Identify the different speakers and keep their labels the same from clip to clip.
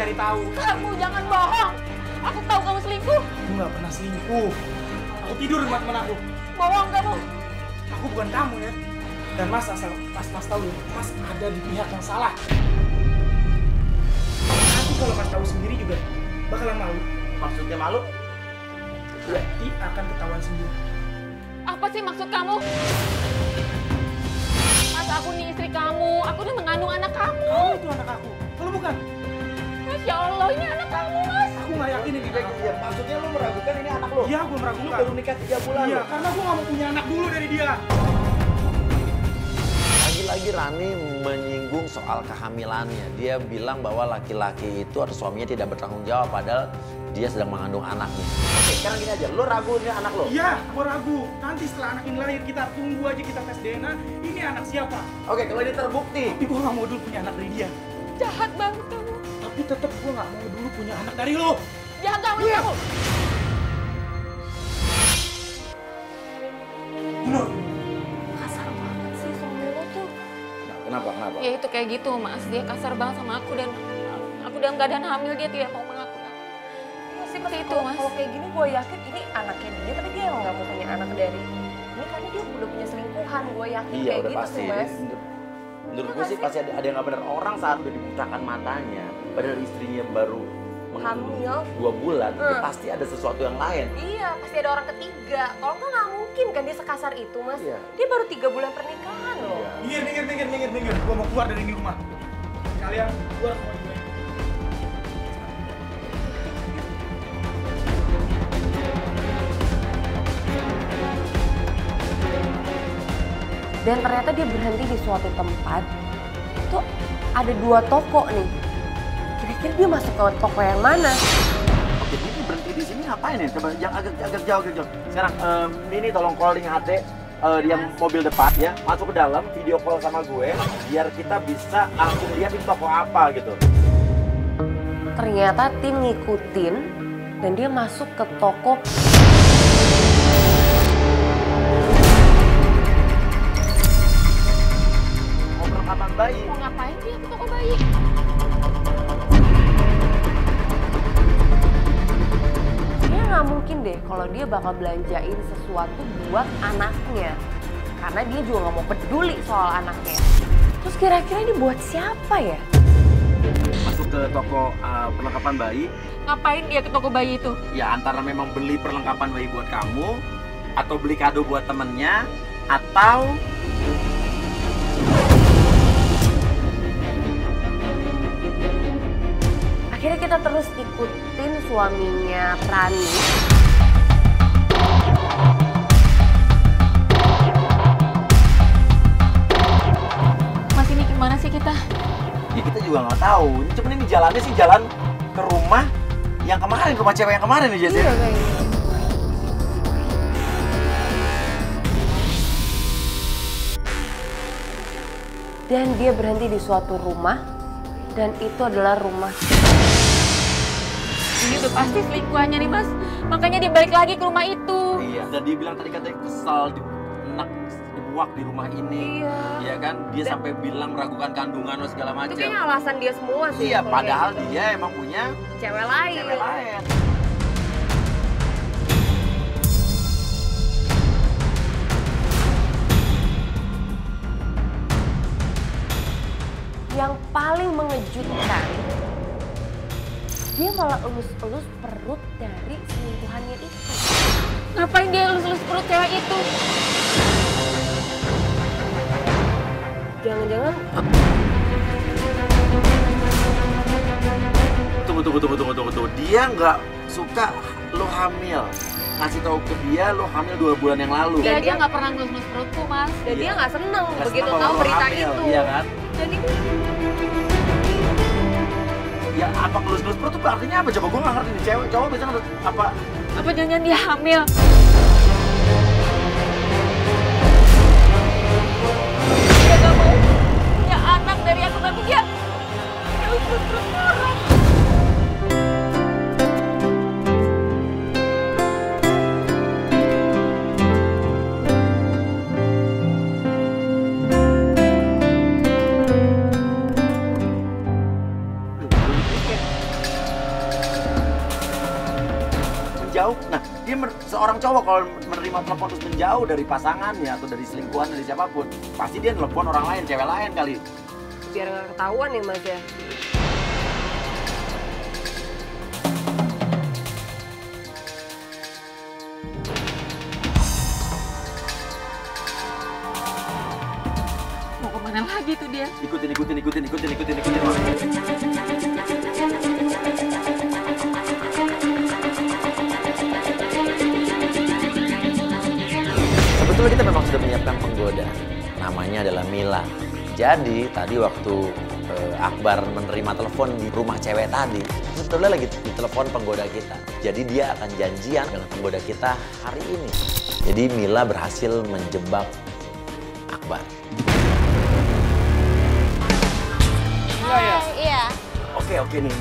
Speaker 1: cari tahu.
Speaker 2: Kamu jangan bohong. Aku tahu kamu selingkuh.
Speaker 1: Aku nggak pernah selingkuh. Aku tidur di teman aku.
Speaker 2: Bohong kamu.
Speaker 1: Aku bukan kamu ya. Dan Mas asal Mas tahu ya, Mas ada di pihak yang salah. Nanti kalau Mas tahu sendiri juga bakalan malu.
Speaker 3: Maksudnya malu?
Speaker 1: Berarti akan ketahuan sendiri.
Speaker 2: Apa sih maksud kamu? Mas, aku nih istri kamu. Aku nih mengandung anak kamu.
Speaker 1: Kamu itu anak aku. Kalau bukan,
Speaker 2: Mas, ya Allah, ini anak kamu, Mas.
Speaker 1: aku nggak yakin ini anak aku.
Speaker 3: Ya, maksudnya lu meragukan ini anak lo?
Speaker 1: Iya, gue
Speaker 3: Lu
Speaker 1: meragukan.
Speaker 3: baru nikah 3 bulan
Speaker 1: Iya,
Speaker 3: loh.
Speaker 1: karena gue nggak mau punya anak dulu dari dia.
Speaker 4: Lagi-lagi Rani menyinggung soal kehamilannya. Dia bilang bahwa laki-laki itu atau suaminya tidak bertanggung jawab padahal dia sedang mengandung anaknya.
Speaker 3: Oke, sekarang gini aja, lu ragu ini anak lo?
Speaker 1: Iya, gue ragu. Nanti setelah anak ini lahir, kita tunggu aja kita tes DNA. Ini anak siapa?
Speaker 3: Oke, kalau ini terbukti.
Speaker 1: Tapi gue nggak mau dulu punya anak dari dia.
Speaker 2: Jahat banget kamu.
Speaker 1: Tapi tetap gue nggak mau dulu punya anak dari lo.
Speaker 2: Jahat banget
Speaker 1: Iya.
Speaker 2: kamu.
Speaker 1: Nur,
Speaker 2: Kasar banget sih suami lo tuh.
Speaker 3: Kenapa?
Speaker 2: Ya itu kayak gitu, Mas. Dia kasar banget sama aku dan aku dalam keadaan hamil dia tidak mau mengaku. Seperti itu, Mas.
Speaker 5: Kalau kayak gini gue yakin ini anaknya dia, tapi dia emang gak mau punya anak dari ini karena dia udah punya selingkuhan. Gue yakin
Speaker 3: Iya,
Speaker 5: kayak
Speaker 3: udah
Speaker 5: gitu
Speaker 3: pasti.
Speaker 5: sih, Mas.
Speaker 3: Menurut gue sih pasti ada yang nggak benar. Orang saat udah dibutakan matanya, padahal istrinya baru
Speaker 5: Hamil.
Speaker 3: 2 bulan, ya pasti ada sesuatu yang lain.
Speaker 5: Iya, pasti ada orang ketiga. Kalau nggak mungkin kan dia sekasar itu, Mas.
Speaker 3: Iya.
Speaker 5: Dia baru 3 bulan pernikahan loh.
Speaker 3: Iya.
Speaker 1: minggir. Gue mau keluar dari ini rumah. Kalian keluar semua juga.
Speaker 5: Dan ternyata dia berhenti di suatu tempat. Itu ada 2 toko nih. Kira-kira dia masuk ke toko yang mana?
Speaker 3: Oke, ini berhenti di sini ngapain nih? Coba yang agak jauh. Sekarang ini tolong calling Ade yang mobil depan ya, masuk ke dalam, video call sama gue, biar kita bisa langsung lihat ini toko apa gitu.
Speaker 5: Ternyata tim ngikutin dan dia masuk ke toko.
Speaker 3: Mau perlengkapan bayi.
Speaker 2: Mau ngapain dia ke toko bayi?
Speaker 5: Kayaknya nggak mungkin deh kalau dia bakal belanjain sesuatu buat anaknya. Karena dia juga nggak mau peduli soal anaknya. Terus kira-kira ini buat siapa ya?
Speaker 3: Masuk ke toko perlengkapan bayi,
Speaker 2: Ngapain dia ke toko bayi itu?
Speaker 3: ya antara memang beli perlengkapan bayi buat kamu, atau beli kado buat temennya, atau
Speaker 5: Akhirnya kita terus ikutin suaminya Rani.
Speaker 2: Mas, ini gimana sih kita?
Speaker 3: ya kita juga nggak tahu. Cuman ini jalannya sih jalan ke rumah yang kemarin, rumah cewek yang kemarin nih Jess.
Speaker 5: Iya kayaknya. Dan dia berhenti di suatu rumah dan itu adalah rumah.
Speaker 2: Ini udah pasti selingkuhannya nih, Mas. Makanya dia balik lagi ke rumah itu.
Speaker 3: Iya. Dan dia bilang tadi katanya kesal, enak dibuak di rumah ini.
Speaker 5: Iya.
Speaker 3: Iya kan? Dia sampai bilang meragukan kandungan lo segala
Speaker 5: Itu
Speaker 3: macam.
Speaker 5: kayaknya alasan dia semua sih.
Speaker 3: Iya,
Speaker 5: kalau
Speaker 3: padahal
Speaker 5: kayak gitu.
Speaker 3: dia emang punya
Speaker 5: Cewek lain.
Speaker 3: cewek lain.
Speaker 5: Yang paling mengejutkan, dia malah elus-elus perut dari selingkuhannya itu.
Speaker 2: Ngapain dia elus-elus perut cewek itu?
Speaker 5: Jangan-jangan
Speaker 3: Tunggu. Dia nggak suka lo hamil. Kasih tahu ke dia lo hamil 2 bulan yang lalu.
Speaker 2: Dia aja nggak pernah ngelus-ngelus perutku, Mas.
Speaker 5: dan dia nggak seneng
Speaker 3: Nggak
Speaker 5: begitu
Speaker 3: senang
Speaker 5: tahu
Speaker 3: bahwa lo
Speaker 5: berita
Speaker 3: hamil,
Speaker 5: itu.
Speaker 3: Iya kan?
Speaker 5: Dan itu
Speaker 3: Ya apa ngelus-ngelus perut itu artinya apa? Coba gue nggak ngerti nih. Cewek cowok biasanya apa?
Speaker 2: Apa jangan dia hamil? Dia gak mau punya anak dari aku, tapi dia elus-elus perut orang.
Speaker 3: menjauh. Nah, dia seorang cowok kalau menerima telepon terus menjauh dari pasangannya atau dari selingkuhan dari siapapun, pasti dia nelpon orang lain, cewek lain kali.
Speaker 5: Biar nggak ketahuan ya Mas ya.
Speaker 2: Mau kemana lagi tuh dia?
Speaker 3: Ikutin.
Speaker 4: Sebetulnya kita memang sudah menyiapkan penggoda. Namanya adalah Mila. Jadi tadi waktu Akbar menerima telepon di rumah cewek tadi, sebetulnya lagi ditelepon penggoda kita. Jadi dia akan janjian dengan penggoda kita hari ini. Jadi Mila berhasil menjebak Akbar.
Speaker 2: Iya.
Speaker 3: Oke nih,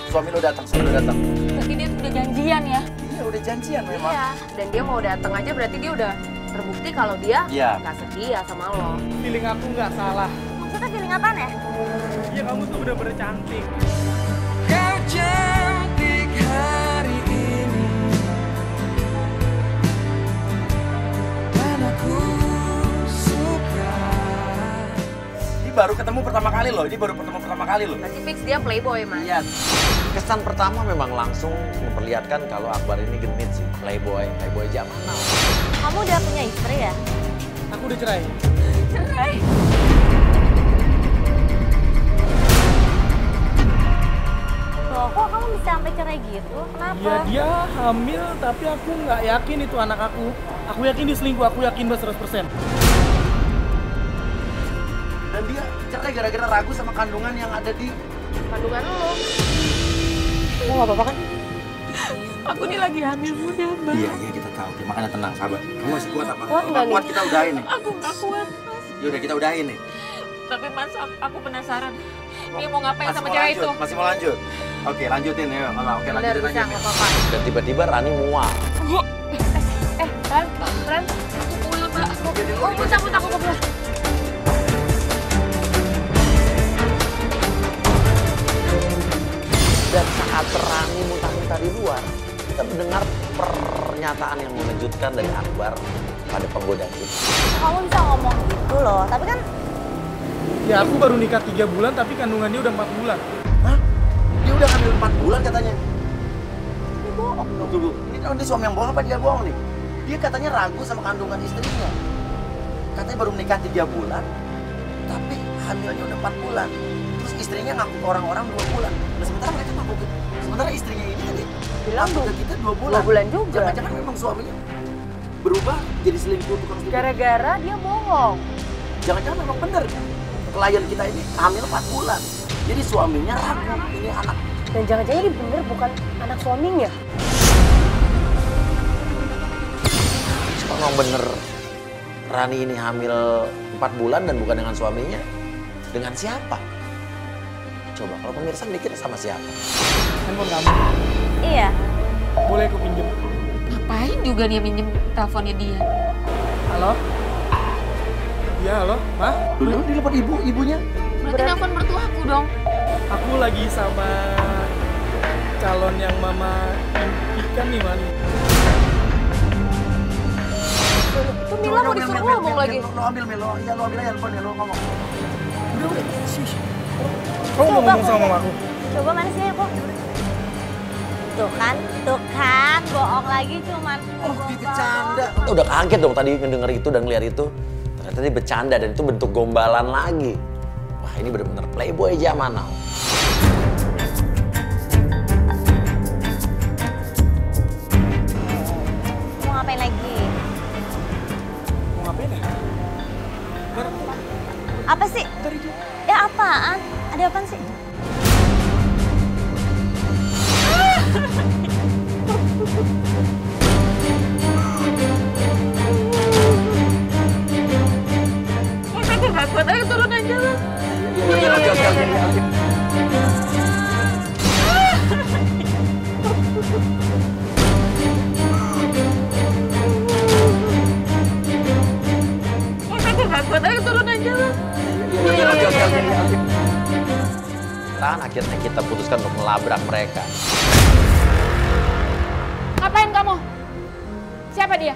Speaker 3: suami lo datang,
Speaker 2: Berarti dia sudah janjian ya?
Speaker 3: Iya, udah janjian memang.
Speaker 5: Iya. Dan dia mau datang aja berarti dia udah terbukti kalau dia
Speaker 3: Iya.
Speaker 5: nggak setia sama lo.
Speaker 1: Feeling aku nggak salah.
Speaker 2: Maksudnya feeling apaan ya?
Speaker 1: Iya, kamu tuh bener-bener cantik.
Speaker 6: Kau cantik hari ini dan aku suka.
Speaker 3: Ini baru ketemu pertama kali loh.
Speaker 5: Berarti fix dia playboy Mas.
Speaker 3: Iya.
Speaker 4: Kesan pertama memang langsung memperlihatkan kalau Akbar ini genit sih. Playboy zaman now.
Speaker 2: Kamu udah punya istri ya?
Speaker 1: Aku udah cerai.
Speaker 2: Cerai? Loh, kok kamu bisa sampai cerai gitu? Kenapa?
Speaker 1: Iya, dia hamil tapi aku nggak yakin itu anak aku. Aku yakin dia selingkuh, aku yakin 100%.
Speaker 3: Dan dia cerai gara-gara ragu sama kandungan yang ada di...
Speaker 5: Kandungan lo.
Speaker 2: Kamu gak apa-apa kan? Aku nih lagi hamil muda, Mbak.
Speaker 3: Iya, kita tahu. Makanya tenang, sahabat. Kamu masih kuat apa?
Speaker 5: Kuat nggak nih?
Speaker 3: Kuat, kita udahin nih.
Speaker 2: Aku gak kuat, Mas.
Speaker 3: Yaudah, kita udahin nih.
Speaker 2: Tapi Mas, aku penasaran. Dia mau ngapain
Speaker 3: Masih
Speaker 2: sama
Speaker 3: mau
Speaker 2: cewek
Speaker 3: lanjut?
Speaker 2: itu?
Speaker 3: Masih mau lanjut? Oke, lanjutin ya. Oke,
Speaker 5: Bener
Speaker 3: lanjutin
Speaker 5: bisa
Speaker 3: aja.
Speaker 5: nggak apa-apa.
Speaker 4: Dan tiba-tiba Rani mual.
Speaker 5: Ren,
Speaker 2: Aku mual, Mbak.
Speaker 5: oh muntah aku kebelah.
Speaker 4: Dan saat Rani muntah-muntah di luar, kita mendengar pernyataan yang mengejutkan dari Akbar pada penggoda kita.
Speaker 2: Kamu bisa ngomong gitu loh, tapi kan
Speaker 1: Ya, aku baru nikah 3 bulan tapi kandungannya udah 4 bulan.
Speaker 3: Hah? Dia udah hamil 4 bulan katanya. Ini bohong. Tunggu. Ini suami yang bohong apa dia bohong nih? Dia katanya ragu sama kandungan istrinya. Katanya baru menikah 3 bulan, tapi hamilnya udah 4 bulan. Terus istrinya ngaku ke orang-orang 2 bulan. Nah, sementara mereka ngaku ke... Sementara istrinya ini tadi
Speaker 5: Bilang
Speaker 3: ngaku ke kita 2 bulan.
Speaker 5: 2 bulan juga.
Speaker 3: Jangan-jangan memang suaminya berubah jadi selingkuh, tukang selingkuh.
Speaker 5: Gara-gara dia bohong.
Speaker 3: Jangan-jangan memang benar. Klien kita ini hamil 4 bulan. Jadi suaminya ragu, ini anak.
Speaker 5: Dan jangan-jangan ini bener bukan anak suaminya.
Speaker 4: Memang bener Rani ini hamil 4 bulan dan bukan dengan suaminya. Dengan siapa? Coba kalau pemirsa mikir sama siapa?
Speaker 1: Handphone kamu.
Speaker 2: iya.
Speaker 1: Boleh aku pinjem?
Speaker 2: Ngapain juga dia minjem teleponnya dia?
Speaker 1: Halo? Iya, halo? Ma?
Speaker 3: Dulu di telepon ibunya.
Speaker 2: Berarti telepon mertuaku dong.
Speaker 1: Aku lagi sama calon yang mama impikan nih, Man.
Speaker 5: Itu Mila mau disuruh ngomong lagi.
Speaker 3: Lo ambil Milo, ya lo ambil aja handphone lo ngomong.
Speaker 1: Udah. Sih. Kamu mau ngomong sama mama aku?
Speaker 2: Coba mana sih aku? Tuh kan, bohong lagi cuman.
Speaker 3: Oh, dia bercanda.
Speaker 4: Kita udah kaget dong tadi ngedenger itu dan ngeliat itu. Ternyata dia bercanda dan itu bentuk gombalan lagi. Wah, ini bener-bener playboy zaman now.
Speaker 2: Mau ngapain lagi?
Speaker 1: Mau ngapain ya?
Speaker 2: Apa sih? Ya apaan? Ada apaan sih? Aku gak kuat, ayo turun aja lah.
Speaker 3: Oke.
Speaker 2: Aku gak kuat, ayo turun aja lah.
Speaker 4: Dan akhirnya kita putuskan untuk melabrak mereka.
Speaker 2: Ngapain kamu? Siapa dia?